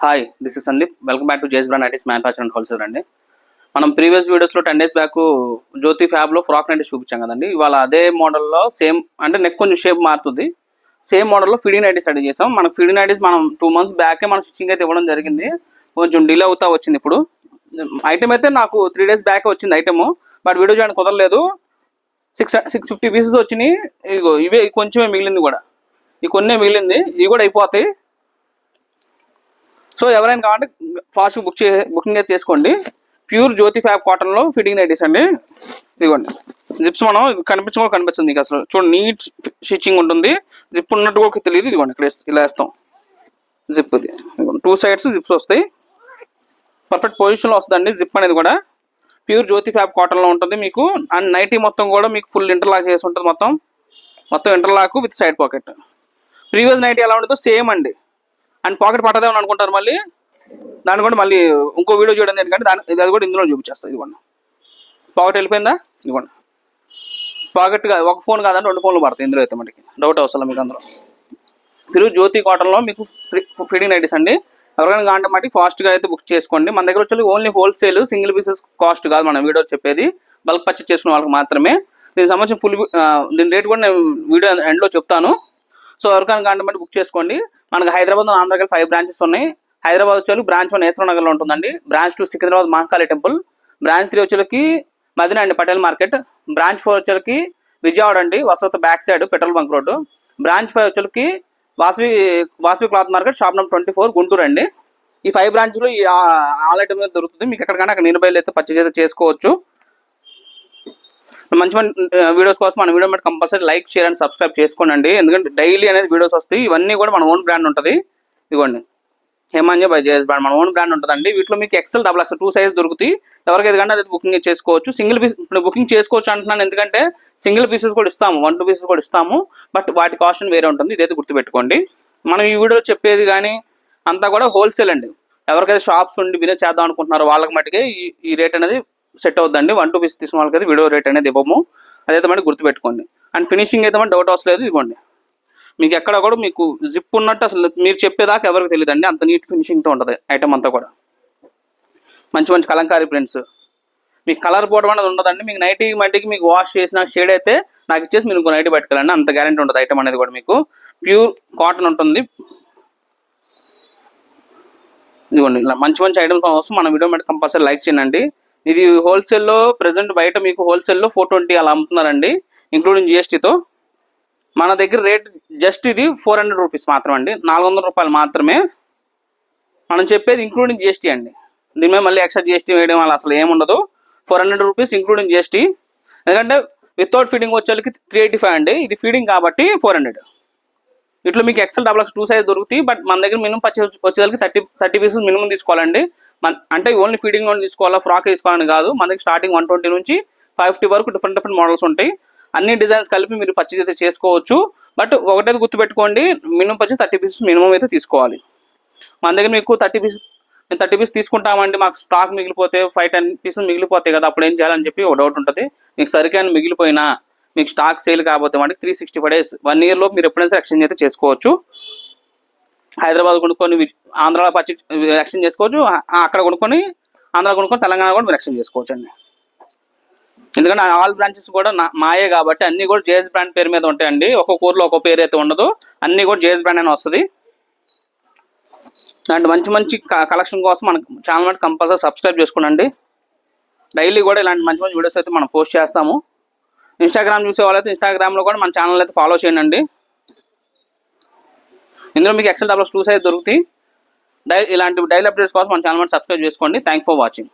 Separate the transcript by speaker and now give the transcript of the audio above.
Speaker 1: Hi, this is Sandeep. Welcome back to JS brand nighties manufacture and wholesale అండి. మనం previous వీడియోస్లో 10 days back జ్యోతి ఫ్యాబ్లో frock nighties చూపించాం కదండి. ఇవాళ అదే మోడల్లో సేమ్ అంటే నెక్ కొంచెం షేప్ మారుతుంది. సేమ్ మోడల్లో ఫిడింగ్ నైటీస్ రెడీ చేసాం. మనకు ఫిడింగ్ నైటీస్ మనం 2 months బ్యాకే మనం స్టిచ్చింగ్ అయితే ఇవ్వడం జరిగింది. కొంచెం డిలే అవుతా వచ్చింది. ఇప్పుడు ఐటమ్ అయితే నాకు 3 days బ్యాకే వచ్చింది ఐటమ్. బట్ వీడియో చేయడానికి కుదరలేదు. 650 పీసెస్ వచ్చినాయి. ఇగో ఇవే కొంచెమే మిగిలింది కూడా. ఈ కొన్నే మిగిలింది. ఇవి కూడా అయిపోతాయి. సో ఎవరైనా కావాలంటే ఫాస్ట్ బుకింగ్ అయితే చేసుకోండి. ప్యూర్ జ్యోతి ఫ్యాబ్ కాటన్లో ఫిట్టింగ్ నైటీస్ అండి. ఇదిగోండి జిప్స్ మనం కనిపిస్తుంది మీకు అసలు. చూడండి, నీట్ స్టిచ్చింగ్ ఉంటుంది. జిప్ ఉన్నట్టు కూడా తెలియదు. ఇదిగోండి ఇక్కడ ఇలా వేస్తాం జిప్. ఇది 2 sides జిప్స్ వస్తాయి. పర్ఫెక్ట్ పొజిషన్లో వస్తుందండి జిప్ అనేది కూడా. ప్యూర్ జ్యోతి ఫ్యాబ్ కాటన్లో ఉంటుంది మీకు. అండ్ నైటీ మొత్తం కూడా మీకు ఫుల్ ఇంటర్లాక్ చేసి ఉంటుంది. మొత్తం interlock with side pocket. Previous nighty ఎలా ఉంటుందో సేమ్ అండి. అండ్ పాకెట్ పట్టదేమని అనుకుంటారు. మళ్ళీ దాన్ని కూడా మళ్ళీ ఇంకో వీడియో చేయడం ఎందుకంటే అది కూడా ఇందులో చూపించేస్తాను. ఇదిగోండి పాకెట్ వెళ్ళిపోయిందా. ఇదిగోండి పాకెట్ ఒక ఫోన్ కాదంటే 2 phones పడతాయి ఇందులో అయితే. మనకి డౌట్ అవసరం మీకు అందులో. మీరు జ్యోతి కాటన్లో మీకు ఫిట్టింగ్ నైటీస్ అండి. ఎవరికైనా కావాలంటే మటుకు ఫాస్ట్గా అయితే బుక్ చేసుకోండి. మన దగ్గర వచ్చి only wholesale, single pieces cost కాదు మన వీడియో చెప్పేది. బల్క్ పర్చేస్ చేసుకునే వాళ్ళకి మాత్రమే. దీనికి సంబంధించిన దీని రేట్ కూడా నేను వీడియో ఎండ్లో చెప్తాను. సో ఎవరికైనా కావాలంటే మటుకు బుక్ చేసుకోండి. మనకు హైదరాబాద్ ఆంధ్రాకి 5 branches ఉన్నాయి. హైదరాబాద్ వచ్చేకి బ్రాంచ్ 1 ఏసరావు నగర్లో ఉంటుందండి. Branch 2 Secunderabad Mahakali temple. Branch 3 వచ్చేకి మదీనా అండి, పటేల్ మార్కెట్. బ్రాంచ్ 4 వచ్చేకి విజయవాడ అండి, వసత back side petrol bunk road. Branch 5 వచ్చేకి Vasavi cloth market, shop number 24, Guntur అండి. ఈ 5 branches ఈ ఆల్ ఐటమ్ మీద దొరుకుతుంది. మీకు ఎక్కడికైనా అక్కడ నియర్ బైలో అయితే పర్చేజ్ అయితే చేసుకోవచ్చు. మంచి వీడియోస్ కోసం మన వీడియో మీద compulsory like, share and subscribe చేసుకోండి. ఎందుకంటే డైలీ అనేది వీడియోస్ వస్తాయి. ఇవన్నీ కూడా మన ఓన్ బ్రాండ్ ఉంటుంది. ఇదిగోండి హేమాంజ బై జేఎస్ బ్రాండ్ మన ఓన్ బ్రాండ్ ఉంటుందండి. వీటిలో మీకు XL, XXL 2 size దొరుకుతాయి. ఎవరికి ఎదుకంటే అది బుకింగ్ చేసుకోవచ్చు. సింగిల్ పీస్ ఇప్పుడు బుకింగ్ చేసుకోవచ్చు అంటున్నాను ఎందుకంటే సింగిల్ పీసెస్ కూడా ఇస్తాము, 1-2 pieces కూడా ఇస్తాము. బట్ వాటి కాస్ట్ వేరే ఉంటుంది. ఇదైతే గుర్తుపెట్టుకోండి. మనం ఈ వీడియోలో చెప్పేది కానీ అంతా కూడా హోల్సేల్ అండి. ఎవరికైతే షాప్స్ ఉండి బిజినెస్ చేద్దాం అనుకుంటున్నారో వాళ్ళకి మటుకే ఈ రేట్ అనేది సెట్ అవుతుందండి. 1-2 pieces తీసుకున్న వాళ్ళకైతే వీడియో రేట్ అనేది ఇవ్వము. అదైతే మనకి గుర్తుపెట్టుకోండి. అండ్ ఫినిషింగ్ అయితే మన డౌట్ అవసరం లేదు. ఇదిగోండి మీకు ఎక్కడ కూడా మీకు జిప్ ఉన్నట్టు అసలు మీరు చెప్పేదాకా ఎవరికి తెలియదండి. అంత నీట్ ఫినిషింగ్తో ఉంటుంది ఐటమ్ అంతా కూడా. మంచి కలంకారీ ప్రింట్స్. మీకు కలర్ పోవడం అనేది ఉండదండి. మీకు నైటీ మట్టికి మీకు వాష్ చేసిన షేడ్ అయితే నాకు ఇచ్చేసి మీరు ఇంకో నైటీ పెట్టుకోవాలండి. అంత గ్యారెంటీ ఉంటుంది ఐటమ్ అనేది కూడా. మీకు ప్యూర్ కాటన్ ఉంటుంది. ఇదిగోండి ఇలా మంచి ఐటమ్స్ కోసం మన వీడియో మీద కంపల్సరీ లైక్ చేయండి. ఇది హోల్సేల్లో ప్రెసెంట్ బయట మీకు హోల్సేల్లో 420 అలా అమ్ముతున్నారండి, ఇంక్లూడింగ్ GSTతో. మన దగ్గర రేట్ జస్ట్ ఇది 400 rupees మాత్రమే అండి. 400 రూపాయలు మాత్రమే. మనం చెప్పేది ఇంక్లూడింగ్ GST అండి. దీని మీద మళ్ళీ ఎక్స్ట్రా GST వేయడం వల్ల అసలు ఏముండదు. 400 rupees ఇంక్లూడింగ్ GST. ఎందుకంటే వితౌట్ ఫీడింగ్ వచ్చేకి 385 అండి. ఇది ఫీడింగ్ కాబట్టి 400. ఇట్లా మీకు XL, XXL 2 size దొరుకుతాయి. బట్ మన దగ్గర మినిమం పర్చేస్ వచ్చేసరికి 30 pieces మినిమం తీసుకోవాలండి. అంటే ఓన్లీ ఫీడింగ్ లోన్ తీసుకోవాలా, ఫ్రాక్ తీసుకోవాలని కాదు. మన దగ్గర స్టార్టింగ్ 120 నుంచి 550 వరకు డిఫరెంట్ మోడల్స్ ఉంటాయి. అన్ని డిజైన్స్ కలిపి మీరు పర్చేజ్ అయితే చేసుకోవచ్చు. బట్ ఒకటైతే గుర్తుపెట్టుకోండి, మినిమం పర్చేజ్ 30 pieces మినిమం అయితే తీసుకోవాలి. మన దగ్గర మీకు 30 pieces తీసుకుంటామండి, మాకు స్టాక్ మిగిలిపోతే 5-10 pieces మిగిలిపోతాయి కదా, అప్పుడు ఏం చేయాలని చెప్పి ఒక డౌట్ ఉంటుంది. మీకు సరికైనా మిగిలిపోయినా మీకు స్టాక్ సేల్ కాకపోతే మనకి 365 days 1 year లోపు మీరు ఎప్పుడైనా ఎక్స్చేంజ్ అయితే చేసుకోవచ్చు. హైదరాబాద్ కొనుక్కొని ఆంధ్రాలో పర్చేజ్ ఎక్స్చేంజ్ చేసుకోవచ్చు. అక్కడ కొనుక్కొని ఆంధ్రా కొనుక్కొని తెలంగాణ కూడా మీరు ఎక్స్చేంజ్ చేసుకోవచ్చు అండి. ఎందుకంటే ఆల్ బ్రాంచెస్ కూడా మాయే కాబట్టి అన్ని కూడా జేఎస్ బ్రాండ్ పేరు మీద ఉంటాయండి. ఒక్కొక్క ఊర్లో ఒక్కొక్క పేరు అయితే ఉండదు. అన్ని కూడా జేఎస్ బ్రాండ్ అని వస్తుంది. అండ్ మంచి కలెక్షన్ కోసం మన ఛానల్ మీద కంపల్సరీ సబ్స్క్రైబ్ చేసుకోండి. డైలీ కూడా ఇలాంటి మంచి వీడియోస్ అయితే మనం పోస్ట్ చేస్తాము. ఇన్స్టాగ్రామ్ చూసే వాళ్ళైతే ఇన్స్టాగ్రామ్లో కూడా మన ఛానల్ అయితే ఫాలో చేయండి. ఇందులో మీకు XL, XXL 2 size దొరుకుతాయి. ఇలాంటి డైలీ అప్డేట్స్ కోసం మన ఛానల్ మీద సబ్స్క్రైబ్ చేసుకోండి. Thank for watching.